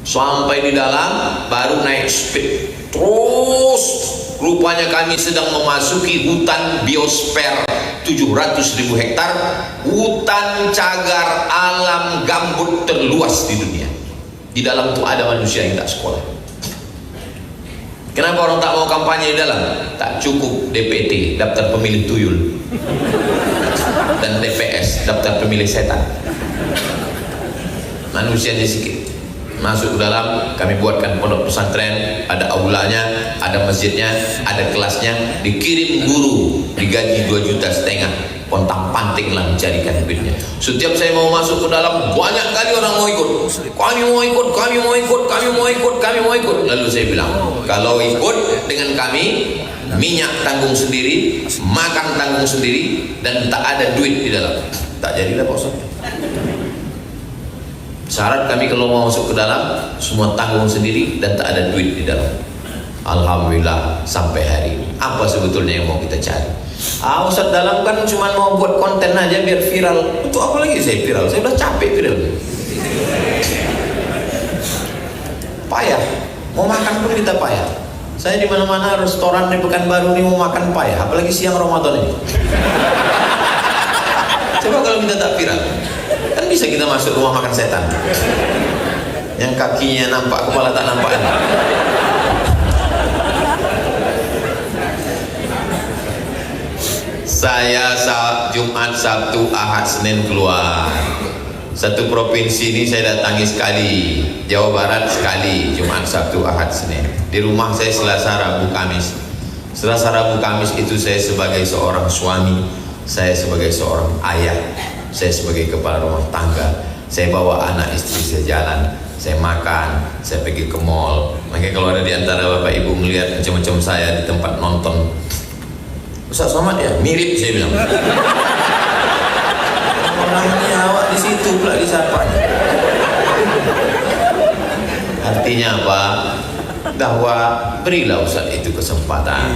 Sampai di dalam baru naik speed terus. Rupanya kami sedang memasuki hutan biosfer 700.000 hektar, hutan cagar alam gambut terluas di dunia. Di dalam itu ada manusia yang tak sekolah. Kenapa orang tak mau kampanye di dalam? Tak cukup DPT, daftar pemilih tuyul, dan DPS, daftar pemilih setan. Manusianya sedikit. Masuk ke dalam, kami buatkan pondok pesantren, ada aulanya, ada masjidnya, ada kelasnya, dikirim guru, digaji 2,5 juta, pontang panting lah mencarikan duitnya. Setiap saya mau masuk ke dalam, banyak kali orang mau ikut. Kami mau ikut, kami mau ikut, kami mau ikut, kami mau ikut. Lalu saya bilang, kalau ikut dengan kami, minyak tanggung sendiri, makan tanggung sendiri, dan tak ada duit di dalam. Tak jadilah Pak Ustaz. Syarat kami kalau mau masuk ke dalam, semua tanggung sendiri dan tak ada duit di dalam. Alhamdulillah sampai hari ini. Apa sebetulnya yang mau kita cari? Ustaz dalam kan cuma mau buat konten aja biar viral. Untuk apa lagi saya viral? Saya udah capek viral. Payah. Mau makan pun kita payah. Saya di mana-mana restoran di Pekanbaru ini mau makan payah, apalagi siang Ramadan ini. Coba kalau kita tak viral, kan bisa kita masuk rumah makan setan yang kakinya nampak, kepala tak nampak. Saya Jumat, Sabtu, Ahad, Senin keluar. Satu provinsi ini saya datangi sekali, Jawa Barat sekali, Jumat, Sabtu, Ahad, Senin. Di rumah saya Selasa, Rabu, Kamis. Selasa, Rabu, Kamis itu saya sebagai seorang suami, saya sebagai seorang ayah, saya sebagai kepala rumah tangga. Saya bawa anak istri saya jalan, saya makan, saya pergi ke mall. Makanya kalau ada di antara bapak ibu melihat macam-macam saya di tempat nonton, Ustaz Somad ya, mirip saya bilang. Orangnya awak di situ pula disapanya. Artinya apa? Bahwa berilah Ustaz itu kesempatan.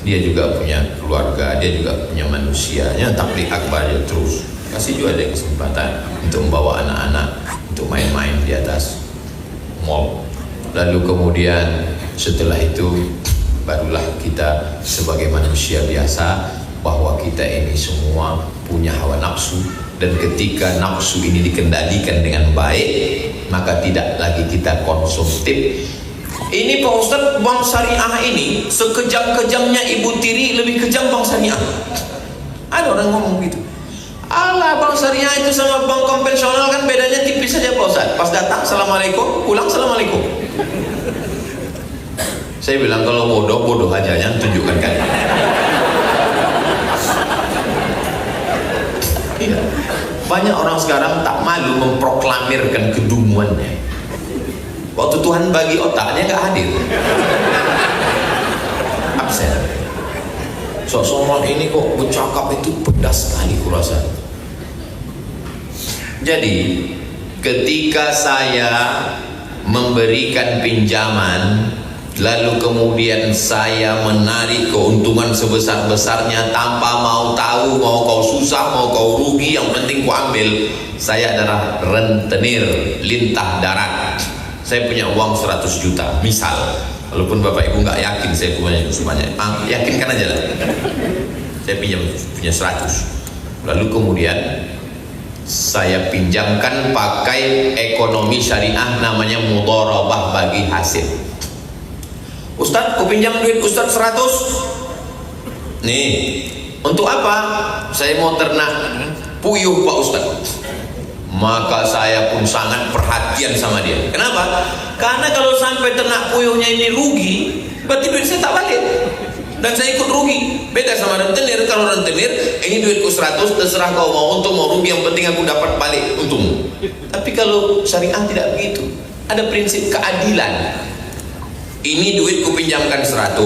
Dia juga punya keluarga, dia juga punya manusianya. Tabligh akbar dia terus. Kasih juga dia kesempatan untuk membawa anak-anak untuk main-main di atas mall. Lalu kemudian setelah itu barulah kita sebagai manusia biasa bahwa kita ini semua punya hawa nafsu, dan ketika nafsu ini dikendalikan dengan baik maka tidak lagi kita konsumtif. Ini Pak Ustadz, bank syariah ini sekejam-kejamnya Ibu Tiri lebih kejam bank syariah. Ada orang ngomong gitu. Alah, bank syariah itu sama bank konvensional kan bedanya tipis saja Pak Ustadz. Pas datang assalamualaikum, pulang assalamualaikum. Saya bilang kalau bodoh aja, yang tunjukkan kan. Iya. Banyak orang sekarang tak malu memproklamirkan kedunguannya. Waktu Tuhan bagi otaknya nggak hadir, absen. Sok somol ini kok bercakap itu pedas sekali kurasa. Jadi ketika saya memberikan pinjaman, lalu kemudian saya menarik keuntungan sebesar-besarnya tanpa mau tahu, mau kau susah, mau kau rugi, yang penting ku ambil. Saya adalah rentenir lintah darat. Saya punya uang 100 juta, misal. Walaupun bapak ibu nggak yakin saya punya semuanya, yakinkan aja lah. Saya punya 100. Lalu kemudian saya pinjamkan pakai ekonomi syariah, namanya mudharabah bagi hasil. Ustadz, aku pinjam duit Ustadz 100. Nih, untuk apa? Saya mau ternak puyuh Pak Ustadz. Maka saya pun sangat perhatian sama dia. Kenapa? Karena kalau sampai ternak puyuhnya ini rugi, berarti duit saya tak balik, dan saya ikut rugi. Beda sama rentenir. Kalau rentenir, ini duitku 100, terserah kau mau untung mau rugi, yang penting aku dapat balik untung. Tapi kalau syariah tidak begitu. Ada prinsip keadilan. Ini duit ku pinjamkan 100,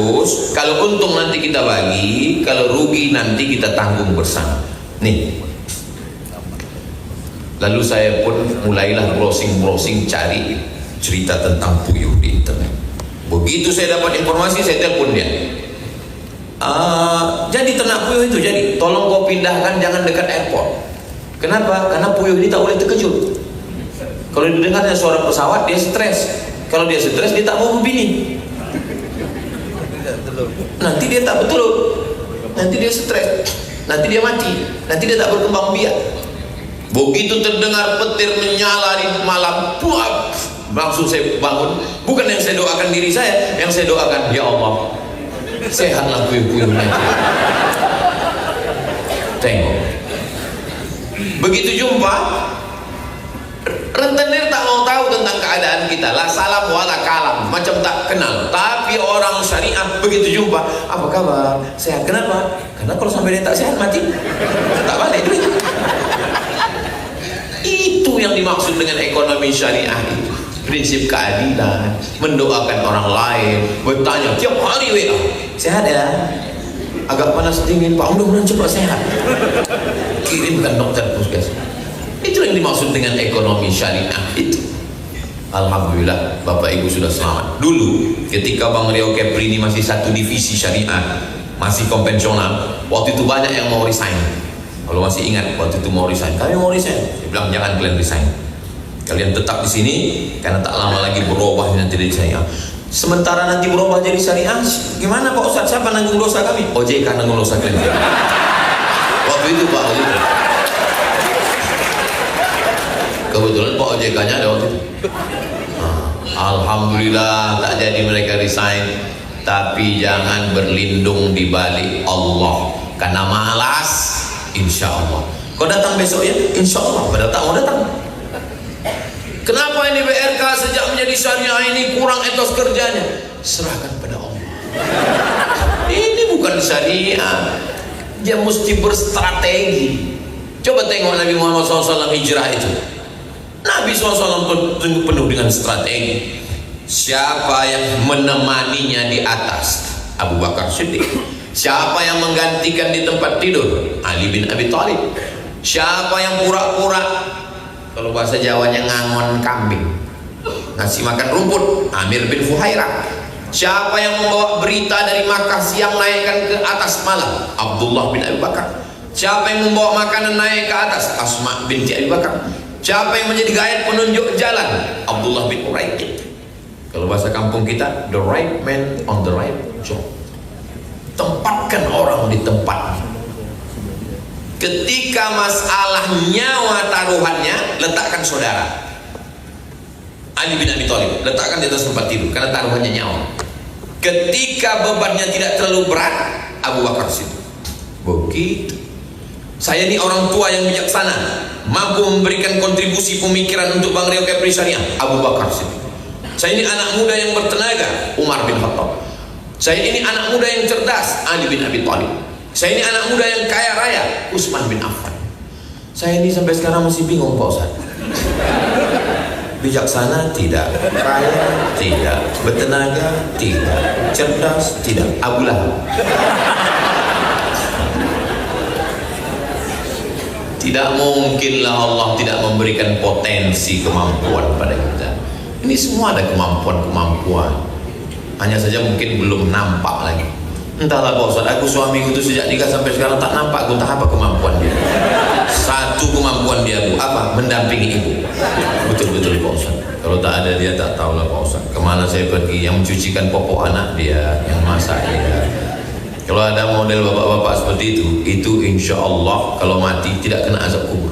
kalau untung nanti kita bagi, kalau rugi nanti kita tanggung bersama. Nih. Lalu saya pun mulailah browsing cari cerita tentang puyuh di internet. Begitu saya dapat informasi, saya telepon dia. Jadi ternak puyuh itu jadi, tolong kau pindahkan, jangan dekat airport. Kenapa? Karena puyuh ini tak boleh terkejut. Kalau didengarnya suara pesawat dia stres. Kalau dia stres dia tak mau berbini. Nanti dia tak betul. Nanti dia stres. Nanti dia mati. Nanti dia tak berkembang biak. Begitu terdengar petir menyala di malam, puap, langsung saya bangun. Bukan yang saya doakan diri saya, yang saya doakan, ya Allah, sehatlah puing-puing nanti. Tengok. Begitu jumpa, rentenir tak mau tahu tentang keadaan kita, lah salam wala kalam, macam tak kenal. Tapi orang syariah begitu jumpa, apa kabar? Sehat. Kenapa? Karena kalau sampai dia tak sehat mati, tak balik duit. Itu yang dimaksud dengan ekonomi syariah itu. Prinsip keadilan, mendoakan orang lain, bertanya tiap hari WA, sehat ya? Agak panas dingin Pak, mudah-mudahan cepat sehat. Kirimkan dokter puskesmas. Itu yang dimaksud dengan ekonomi syariah itu. Alhamdulillah Bapak Ibu sudah selamat. Dulu ketika Bang Riau Kepri ini masih satu divisi syariah, masih konvensional, waktu itu banyak yang mau resign. Kalau masih ingat waktu itu mau resign, kami mau resign. Dia bilang jangan kalian resign. Kalian tetap di sini karena tak lama lagi berubah nanti jadi syariah. Sementara nanti berubah jadi syariah, gimana Pak Ustadz? Siapa nanggung dosa kami? OJK nanggung dosa kalian. Waktu itu Pak OJK. Kebetulan Pak OJK-nya ada waktu itu. Alhamdulillah tak jadi mereka resign. Tapi jangan berlindung di balik Allah. Karena malas, insya Allah. Kau datang besok ya? Insya Allah. Padahal tak mau datang. Kenapa ini BRK sejak menjadi syariah ini kurang etos kerjanya? Serahkan pada Allah. Ini bukan syariah. Dia mesti berstrategi. Coba tengok Nabi Muhammad SAW hijrah itu. Nabi SAW penuh dengan strategi. Siapa yang menemaninya di atas? Abu Bakar Siddiq. Siapa yang menggantikan di tempat tidur? Ali bin Abi Thalib. Siapa yang pura-pura, kalau bahasa Jawanya ngangon kambing, ngasih makan rumput? Amir bin Fuhairah. Siapa yang membawa berita dari Makkah siang naikkan ke atas malam? Abdullah bin Abi Bakar. Siapa yang membawa makanan naik ke atas? Asma binti Abi Bakar. Siapa yang menjadi guide penunjuk jalan? Abdullah bin Uraikid. Kalau bahasa kampung kita, the right man on the right job. Tempatkan orang di tempatnya. Ketika masalah nyawa taruhannya, letakkan saudara Ali bin Abi Thalib, letakkan di atas tempat tidur karena taruhannya nyawa. Ketika bebannya tidak terlalu berat, Abu Bakar Siddiq. Begitu. Saya ini orang tua yang bijaksana, mampu memberikan kontribusi pemikiran untuk Bang Riau Kepri Syariah, Abu Bakar Siddiq. Saya ini anak muda yang bertenaga, Umar bin Khattab. Saya ini anak muda yang cerdas, Ali bin Abi Thalib. Saya ini anak muda yang kaya raya, Utsman bin Affan. Saya ini sampai sekarang masih bingung Pak Ustaz. Bijaksana tidak, kaya tidak, bertenaga tidak, cerdas tidak, Abu Lahab. Tidak mungkinlah Allah tidak memberikan potensi kemampuan pada kita. Ini semua ada kemampuan-kemampuan. Hanya saja mungkin belum nampak lagi. Entahlah Pak Ustaz, aku suamiku itu sejak nikah sampai sekarang tak nampak, aku tak apa kemampuan dia. Satu kemampuan dia Bu, apa? Mendampingi ibu. Betul-betul Pak Ustaz. Kalau tak ada dia tak tahulah Pak Ustaz. Kemana saya pergi, yang mencucikan popok anak dia, yang masak dia. Kalau ada model bapak-bapak seperti itu insya Allah kalau mati tidak kena azab kubur.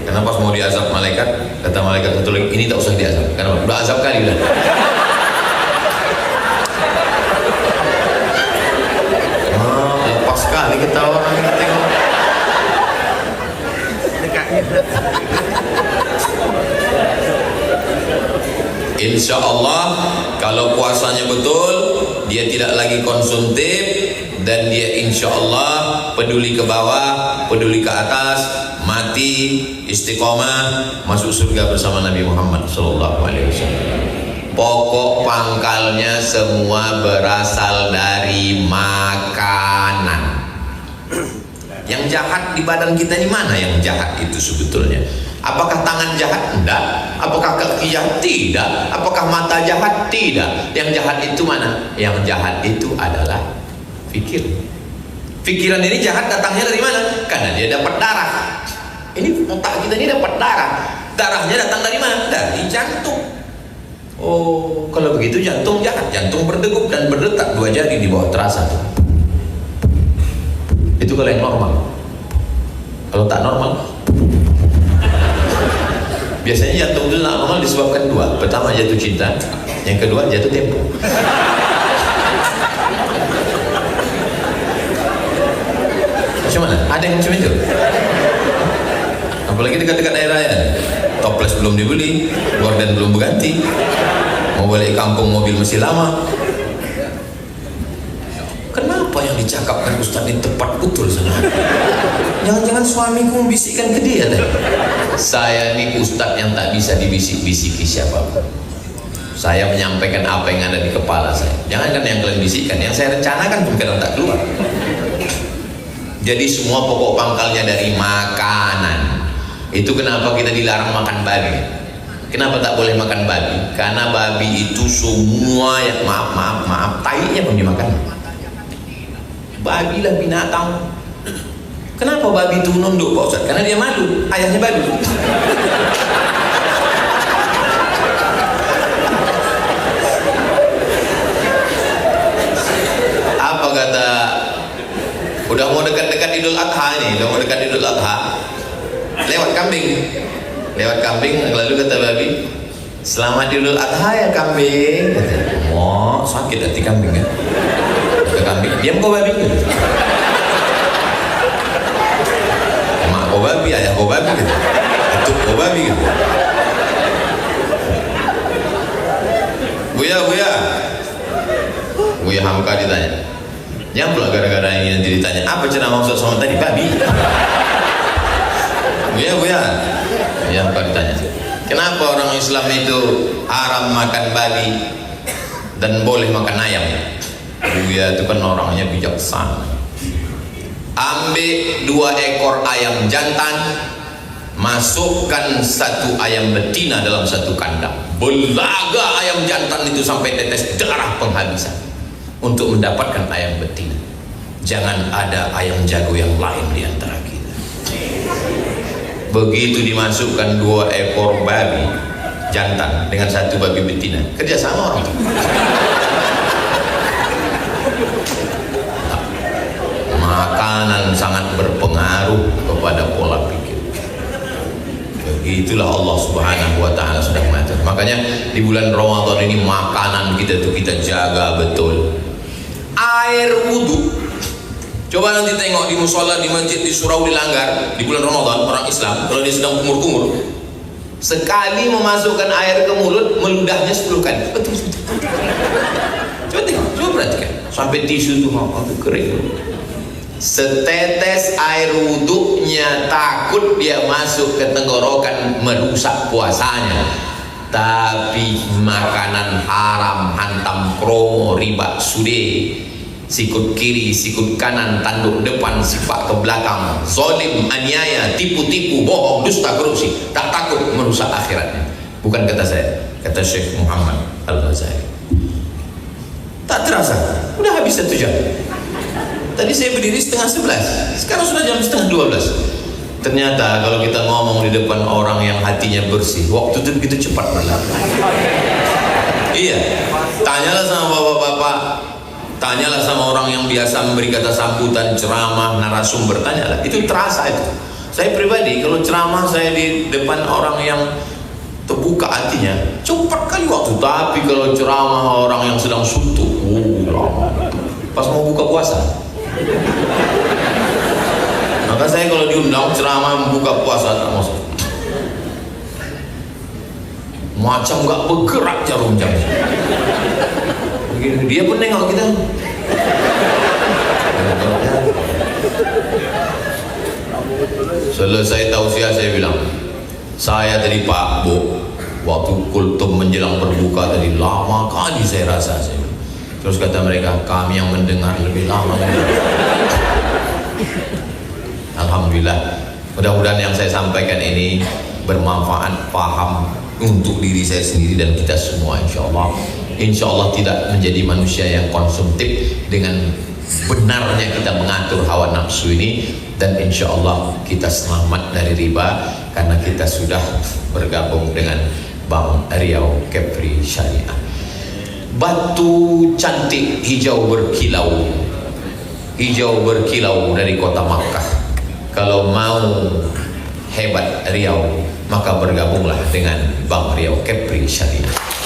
Karena pas mau diazab malaikat, kata malaikat satu lagi, ini tak usah diazab. Karena udah azab kali udah. Lepas kali kita orang kita tengok. Insya Allah kalau puasanya betul, dia tidak lagi konsumtif, dan dia insya Allah peduli ke bawah, peduli ke atas, mati istiqomah, masuk surga bersama Nabi Muhammad SAW. Pokok pangkalnya semua berasal dari makanan. Yang jahat di badan kita ini mana yang jahat itu sebetulnya? Apakah tangan jahat? Tidak. Apakah kaki jahat? Tidak. Apakah mata jahat? Tidak. Yang jahat itu mana? Yang jahat itu adalah fikir. Pikiran ini jahat datangnya dari mana? Karena dia dapat darah. Ini otak kita ini dapat darah. Darahnya datang dari mana? Dari jantung. Oh, kalau begitu jantung jahat. Jantung berdegup dan berdetak, 2 jari di bawah terasa. Itu kalau yang normal. Kalau tak normal, biasanya jantung itu tak normal disebabkan 2. Pertama jatuh cinta, yang kedua jatuh tempo. Macam mana? Ada yang macam itu? Apalagi dekat-dekat daerah ya, toples belum dibeli, gorden belum berganti, mau balik kampung mobil masih lama. Kenapa yang dicakapkan Ustaz ini tepat betul sana? Jangan-jangan suamiku membisikkan ke dia tadi. Saya ini Ustaz yang tak bisa dibisik-bisiki siapapun. Saya menyampaikan apa yang ada di kepala saya. Jangankan yang kalian bisikkan, yang saya rencanakan pun kadang tak keluar. Jadi semua pokok pangkalnya dari makanan. Itu kenapa kita dilarang makan babi. Kenapa tak boleh makan babi? Karena babi itu semua yang maaf, tainya pun dimakan. Babi lah binatang. Kenapa babi itu nunduk Pak Ustaz? Karena dia malu, ayahnya babi. Apa kata, udah mau dekat-dekat Idul Adha ini, lewat kambing, lalu kata babi, selamat Idul Adha ya kambing. Oh, sakit hati kambing kan? Ke kambing, diam kau babi. Mak kau babi, ayah kau babi gitu. Itu kau babi gitu. Buya Hamka ditanya. Jangan pula gara-gara ini nanti ditanya, apa ceramah Ustaz Somad tadi? Babi. Buya Hamka ditanya, kenapa orang Islam itu haram makan babi dan boleh makan ayam? Buya itu kan orangnya bijaksana. Ambil 2 ekor ayam jantan, masukkan 1 ayam betina dalam 1 kandang. Belaga ayam jantan itu sampai tetes darah penghabisan untuk mendapatkan ayam betina. Jangan ada ayam jago yang lain di antara kita. Begitu dimasukkan 2 ekor babi jantan dengan 1 babi betina, kerjasama orang itu. Makanan sangat berpengaruh kepada pola pikir. Begitulah Allah Subhanahu wa taala sudah mengatur. Makanya di bulan Ramadan ini makanan kita tuh kita jaga betul. Air wudu. Coba nanti tengok di musola, di masjid, di surau dilanggar di bulan Ramadan orang Islam kalau dia sedang kumur-kumur, sekali memasukkan air ke mulut meludahnya 10 kali. Betul. Coba tengok, coba perhatikan. Sampai tisu tuh sampai kering. Setetes air wuduknya takut dia masuk ke tenggorokan merusak puasanya. Tapi makanan haram, hantam promo, riba, sude, sikut kiri, sikut kanan, tanduk depan, sifat ke belakang, zalim, aniaya, tipu-tipu, bohong, dusta, korupsi, tak takut merusak akhiratnya. Bukan kata saya, kata Syekh Muhammad Al-Ghazali. Tak terasa, udah habis 1 jam. Tadi saya berdiri setengah 11, sekarang sudah jam setengah 12. Ternyata kalau kita ngomong di depan orang yang hatinya bersih, waktu itu begitu cepat berlalu. Iya, tanyalah sama bapak-bapak, tanyalah sama orang yang biasa memberi kata sambutan, ceramah, narasumber, tanyalah. Itu terasa itu. Saya pribadi kalau ceramah saya di depan orang yang terbuka hatinya, cepat kali waktu. Tapi kalau ceramah orang yang sedang suntuk, lama. Pas mau buka puasa. Maka saya kalau diundang ceramah membuka puasa tak masuk. Macam gak bergerak jarum jam. Dia pun nengok kita. Selesai tausiah saya bilang, saya tadi Pak Bu, waktu kultum menjelang berbuka tadi lama kali saya rasa saya. Terus kata mereka, kami yang mendengar lebih lama. Alhamdulillah, mudah-mudahan yang saya sampaikan ini bermanfaat, paham untuk diri saya sendiri dan kita semua. Insya Allah tidak menjadi manusia yang konsumtif. Dengan benarnya kita mengatur hawa nafsu ini, dan insya Allah kita selamat dari riba karena kita sudah bergabung dengan Bank Riau Kepri Syariah. Batu cantik hijau berkilau dari kota Makkah. Kalau mau hebat Riau, maka bergabunglah dengan Bank Riau Kepri Syariah.